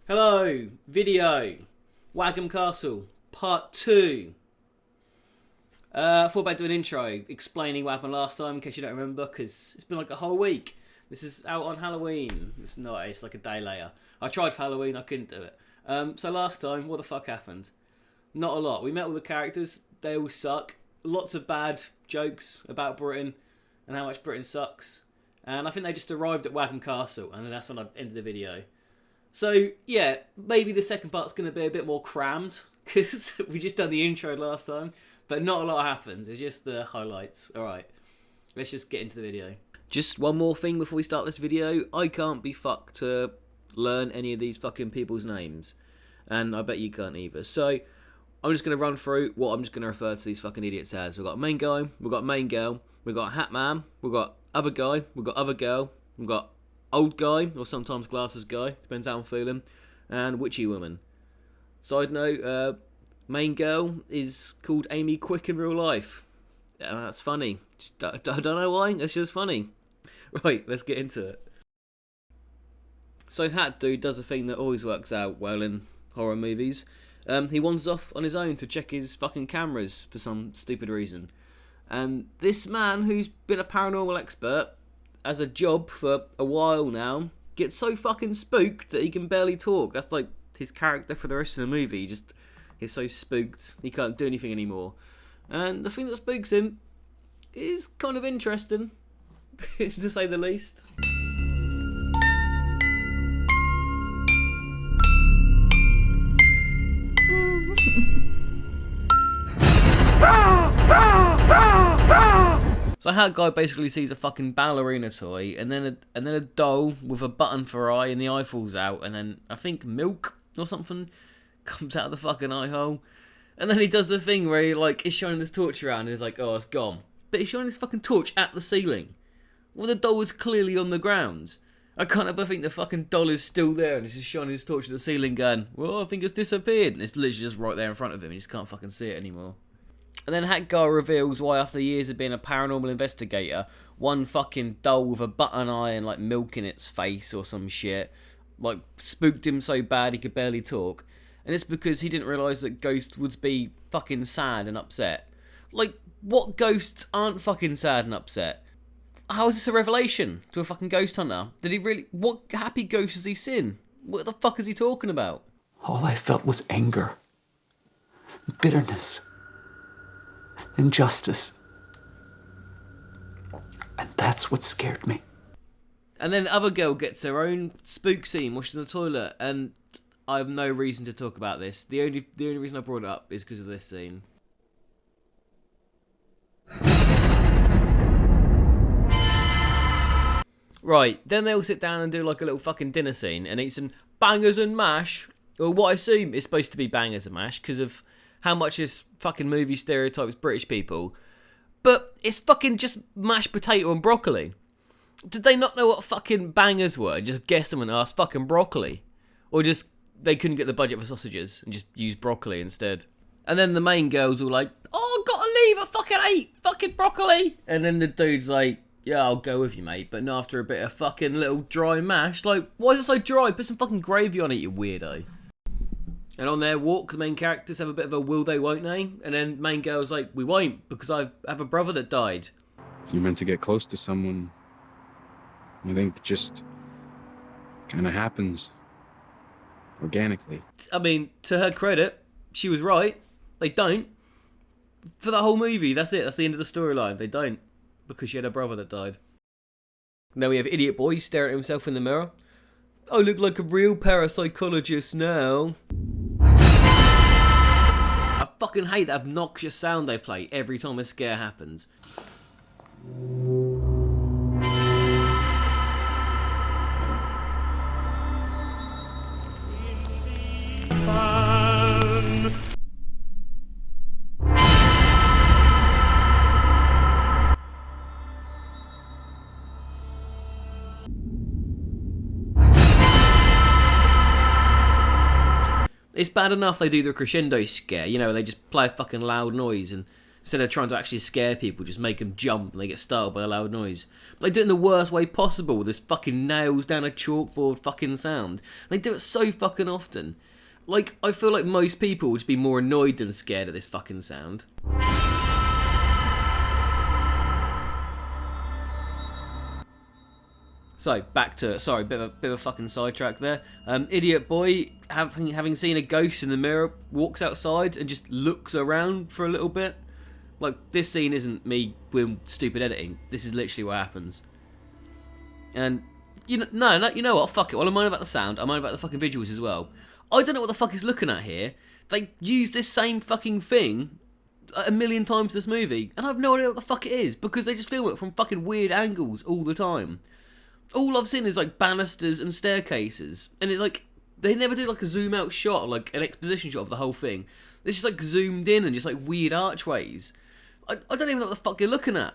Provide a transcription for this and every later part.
Hello, video, Wagam Castle, part 2. I thought about doing an intro explaining what happened last time in case you don't remember, because it's been like a whole week. This is out on Halloween. It's not, it's like a day later. I tried for Halloween, I couldn't do it. So last time, what the fuck happened? Not a lot. We met all the characters, they all suck. Lots of bad jokes about Britain and how much Britain sucks. And I think they just arrived at Wagam Castle, and then that's when I ended the video. So, yeah, maybe the second part's going to be a bit more crammed, because we just done the intro last time, but not a lot happens, it's just the highlights. Alright, let's just get into the video. Just one more thing before we start this video, I can't be fucked to learn any of these fucking people's names, and I bet you can't either. So, I'm just going to run through what I'm just going to refer to these fucking idiots as. We've got main guy, we've got main girl, we've got hat man, we've got other guy, we've got other girl, we've got old guy, or sometimes glasses guy, depends how I'm feeling, and witchy woman. Side note, main girl is called Amy Quick in real life. And that's funny. I don't know why, it's just funny. Right, let's get into it. So Hat Dude does a thing that always works out well in horror movies. He wanders off on his own to check his fucking cameras for some stupid reason. And this man, who's been a paranormal expert, as a job for a while now, gets so fucking spooked that he can barely talk. That's like his character for the rest of the movie. He's so spooked he can't do anything anymore. And the thing that spooks him is kind of interesting, to say the least. So Hat Guy basically sees a fucking ballerina toy, and then a doll with a button for eye, and the eye falls out, and then I think milk or something comes out of the fucking eye hole, and then he does the thing where he like is shining this torch around, and he's like, oh, it's gone, but he's shining this fucking torch at the ceiling. Well, the doll was clearly on the ground. I can't help but think the fucking doll is still there, and he's just shining his torch at the ceiling, going, well, I think it's disappeared, and it's literally just right there in front of him. He just can't fucking see it anymore. And then Hat Guy reveals why, after years of being a paranormal investigator, one fucking doll with a button eye and like milk in its face or some shit, like spooked him so bad he could barely talk. And it's because he didn't realise that ghosts would be fucking sad and upset. Like, what ghosts aren't fucking sad and upset? How is this a revelation to a fucking ghost hunter? Did he really... What happy ghost has he seen? What the fuck is he talking about? All I felt was anger, bitterness, injustice. And that's what scared me. And then other girl gets her own spook scene, washing the toilet, and I have no reason to talk about this. The only reason I brought it up is because of this scene. Right, then they all sit down and do like a little fucking dinner scene and eat some bangers and mash. Or what I assume is supposed to be bangers and mash because of how much this fucking movie stereotypes British people. But it's fucking just mashed potato and broccoli. Did they not know what fucking bangers were? Just guessed them and asked fucking broccoli? Or just they couldn't get the budget for sausages and just use broccoli instead? And then the main girl's all like, oh, gotta leave, I fucking ate fucking broccoli. And then the dude's like, yeah, I'll go with you, mate, but not after a bit of fucking little dry mash. Like, why is it so dry? Put some fucking gravy on it, you weirdo. And on their walk, the main characters have a bit of a will they, won't they? And then main girl's like, we won't, because I have a brother that died. If you're meant to get close to someone, I think it just kind of happens organically. I mean, to her credit, she was right. They don't. For the whole movie, that's it. That's the end of the storyline. They don't. Because she had a brother that died. And then we have Idiot Boy staring at himself in the mirror. I look like a real parapsychologist now. I fucking hate that obnoxious sound they play every time a scare happens. It's bad enough they do the crescendo scare, you know, they just play a fucking loud noise and Instead of trying to actually scare people, just make them jump and they get startled by a loud noise. They do it in the worst way possible with this fucking nails down a chalkboard fucking sound. And they do it so fucking often. Like, I feel like most people would just be more annoyed than scared at this fucking sound. So, back to it. Sorry, bit of a fucking sidetrack there. Idiot boy, having seen a ghost in the mirror, walks outside and just looks around for a little bit. Like, this scene isn't me with stupid editing. This is literally what happens. And, you know what? Fuck it. While I'm moaning about the sound, I'm moaning about the fucking visuals as well. I don't know what the fuck he's looking at here. They use this same fucking thing a million times in this movie, and I have no idea what the fuck it is, because they just film it from fucking weird angles all the time. All I've seen is, like, banisters and staircases, and it, like, they never do, like, a zoom out shot, like, an exposition shot of the whole thing. It's just, like, zoomed in and just, like, weird archways. I don't even know what the fuck you're looking at.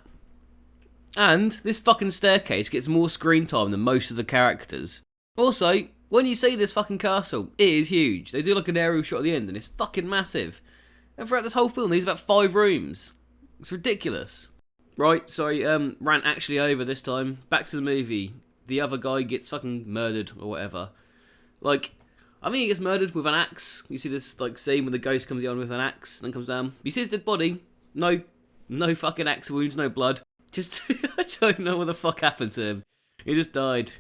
And this fucking staircase gets more screen time than most of the characters. Also, when you see this fucking castle, it is huge. They do like an aerial shot at the end and it's fucking massive. And throughout this whole film, there's about 5 rooms. It's ridiculous. Right, sorry, rant actually over this time. Back to the movie. The other guy gets fucking murdered or whatever. Like, I think he gets murdered with an axe. You see this like scene when the ghost comes down with an axe and then comes down. You see his dead body. No fucking axe wounds, no blood. Just, I don't know what the fuck happened to him. He just died.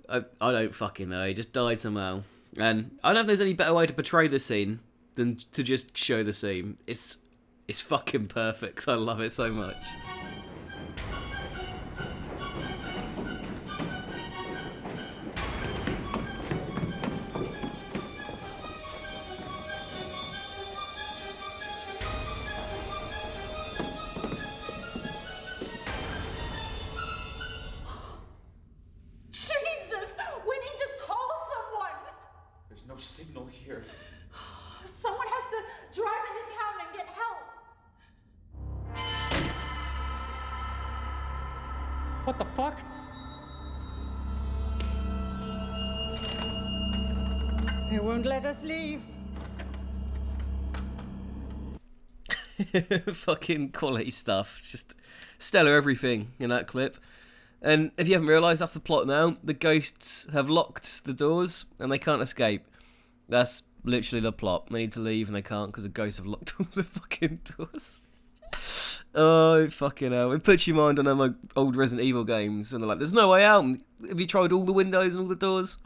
I don't fucking know. He just died somehow. And I don't know if there's any better way to portray the scene than to just show the scene. It's fucking perfect. I love it so much. No signal here. Someone has to drive into town and get help. What the fuck? They won't let us leave. Fucking quality stuff. Just stellar everything in that clip. And if you haven't realised, that's the plot now. The ghosts have locked the doors and they can't escape. That's literally the plot. They need to leave and they can't because the ghosts have locked all the fucking doors. Oh, fucking hell. It puts your mind on them like old Resident Evil games when they're like, there's no way out. Have you tried all the windows and all the doors?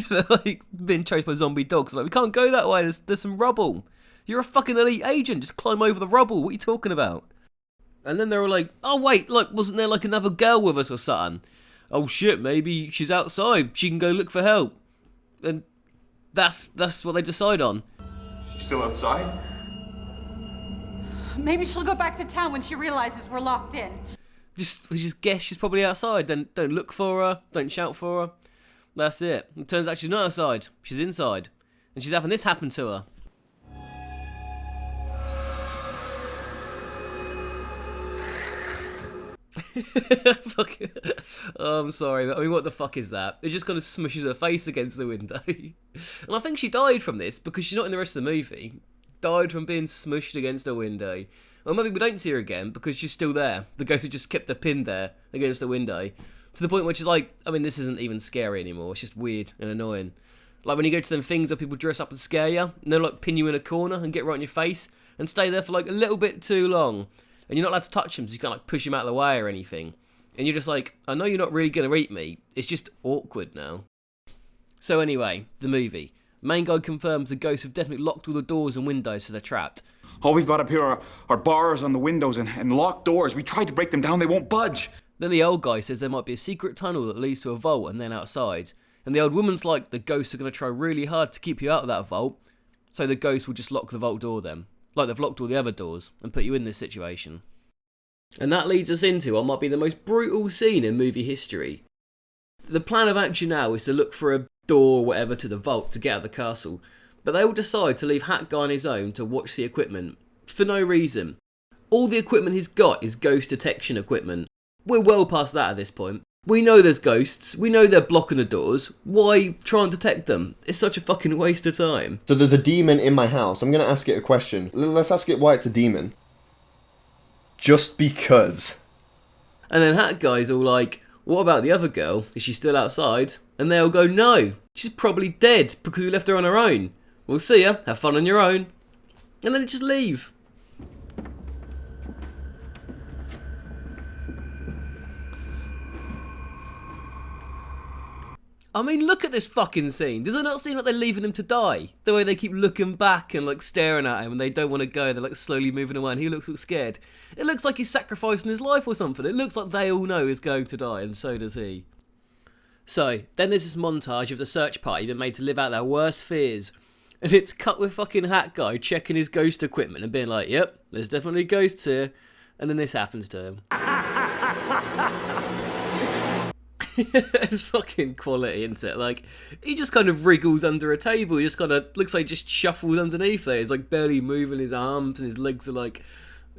They're like being chased by zombie dogs. Like, we can't go that way. There's some rubble. You're a fucking elite agent. Just climb over the rubble. What are you talking about? And then they were like, oh wait, look, wasn't there like another girl with us or something? Oh shit, maybe she's outside. She can go look for help. And that's what they decide on. She's still outside? Maybe she'll go back to town when she realizes we're locked in. We just guess she's probably outside. Then don't look for her. Don't shout for her. That's it. It turns out she's not outside. She's inside. And she's having this happen to her. Fuck it. Oh, I'm sorry, but I mean, what the fuck is that? It just kind of smushes her face against the window. And I think she died from this because she's not in the rest of the movie. Died from being smushed against a window. Or maybe we don't see her again because she's still there. The ghost has just kept her pinned there against the window. To the point where she's like, I mean, this isn't even scary anymore. It's just weird and annoying. Like when you go to them things where people dress up and scare you, and they'll like pin you in a corner and get right in your face and stay there for like a little bit too long. And you're not allowed to touch them, so you can't like push them out of the way or anything. And you're just like, I know you're not really going to eat me. It's just awkward now. So anyway, the movie. Main guy confirms the ghosts have definitely locked all the doors and windows so they're trapped. All we've got up here are bars on the windows and locked doors. We tried to break them down, they won't budge. Then the old guy says there might be a secret tunnel that leads to a vault and then outside. And the old woman's like, the ghosts are going to try really hard to keep you out of that vault. So the ghosts will just lock the vault door then. Like they've locked all the other doors and put you in this situation. And that leads us into what might be the most brutal scene in movie history. The plan of action now is to look for a door or whatever to the vault to get out of the castle. But they all decide to leave Hat Guy on his own to watch the equipment. For no reason. All the equipment he's got is ghost detection equipment. We're well past that at this point. We know there's ghosts. We know they're blocking the doors. Why try and detect them? It's such a fucking waste of time. So there's a demon in my house. I'm going to ask it a question. Let's ask it why it's a demon. just because. And then Hat Guy's all like, what about the other girl? Is she still outside? And they all go, no, she's probably dead because we left her on her own. We'll see ya, have fun on your own. And then just leave. I mean, look at this fucking scene. Does it not seem like they're leaving him to die? The way they keep looking back and like staring at him and they don't want to go. They're like slowly moving away and he looks all scared. It looks like he's sacrificing his life or something. It looks like they all know he's going to die and so does he. So, then there's this montage of the search party being made to live out their worst fears. And it's cut with fucking Hat Guy checking his ghost equipment and being like, yep, there's definitely ghosts here. And then this happens to him. It's fucking quality, isn't it? Like, he just kind of wriggles under a table. He just kind of looks like he just shuffles underneath there. He's like barely moving his arms and his legs are like,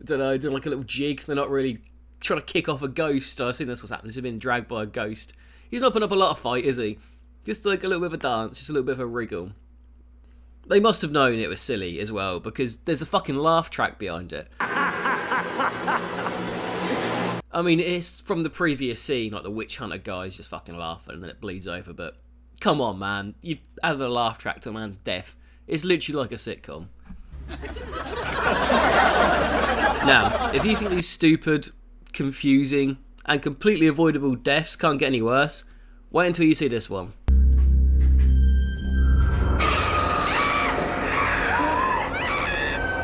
I don't know, doing like a little jig. They're not really trying to kick off a ghost. I assume that's what's happening. He's being dragged by a ghost. He's not putting up a lot of fight, is he? Just like a little bit of a dance, just a little bit of a wriggle. They must have known it was silly as well, because there's a fucking laugh track behind it. I mean, it's from the previous scene, like the witch hunter guy's just fucking laughing and then it bleeds over, but come on, man. You added a laugh track to a man's death. It's literally like a sitcom. Now, if you think these stupid, confusing, and completely avoidable deaths can't get any worse, wait until you see this one.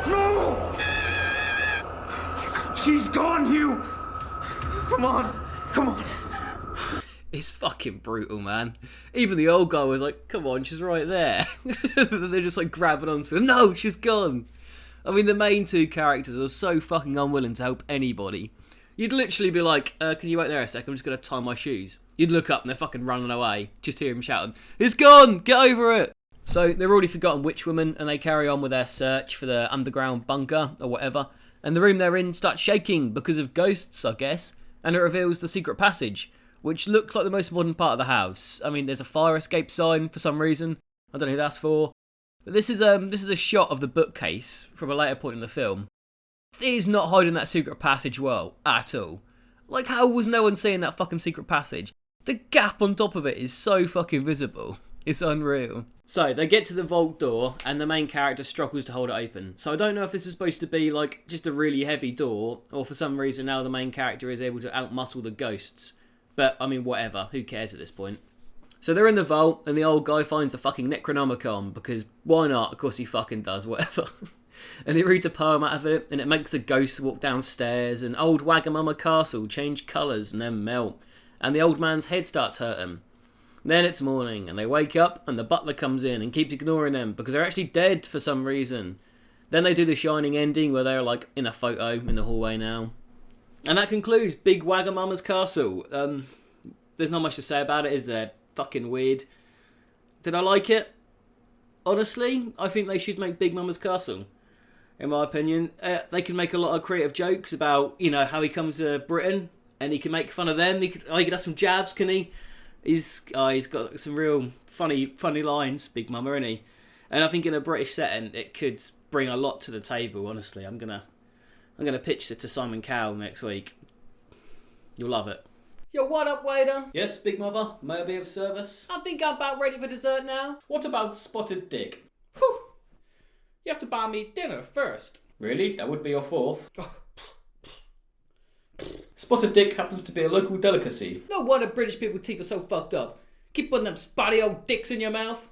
No! She's gone, Hugh! Come on, come on. It's fucking brutal, man. Even the old guy was like, come on, she's right there. They're just like grabbing onto him. No, she's gone. I mean, the main two characters are so fucking unwilling to help anybody. You'd literally be like, can you wait there a second? I'm just going to tie my shoes. You'd look up and they're fucking running away. Just hear him shouting, it's gone, get over it. So they've already forgotten Witch Woman and they carry on with their search for the underground bunker or whatever. And the room they're in starts shaking because of ghosts, I guess. And it reveals the secret passage, which looks like the most modern part of the house. I mean, there's a fire escape sign for some reason. I don't know who that's for. But this is a shot of the bookcase from a later point in the film. It is not hiding that secret passage well, at all. Like, how was no one seeing that fucking secret passage? The gap on top of it is so fucking visible. It's unreal. So, they get to the vault door, and the main character struggles to hold it open. So I don't know if this is supposed to be, like, just a really heavy door, or for some reason now the main character is able to outmuscle the ghosts. But, I mean, whatever. Who cares at this point? So they're in the vault, and the old guy finds a fucking Necronomicon, because why not? Of course he fucking does, whatever. And he reads a poem out of it, and it makes the ghosts walk downstairs, and old Wagamama Castle change colours and then melt, and the old man's head starts hurting. Then it's morning, and they wake up, and the butler comes in and keeps ignoring them, because they're actually dead for some reason. Then they do the Shining ending, where they're like in a photo in the hallway now. And that concludes Big Wagamama's Castle. There's not much to say about it, is there? Fucking weird. Did I like it? Honestly, I think they should make Big Mama's Castle. In my opinion, they can make a lot of creative jokes about, you know, how he comes to Britain, and he can make fun of them. He could have some jabs, can he? He's got some real funny lines, Big Mama, isn't he? And I think in a British setting, it could bring a lot to the table. Honestly, I'm gonna pitch it to Simon Cowell next week. You'll love it. Yo, what up, waiter? Yes, Big Mother, may I be of service? I think I'm about ready for dessert now. What about spotted dick? Whew. You have to buy me dinner first. Really? That would be your fourth? Spotted dick happens to be a local delicacy. No wonder British people's teeth are so fucked up. Keep putting them spotty old dicks in your mouth.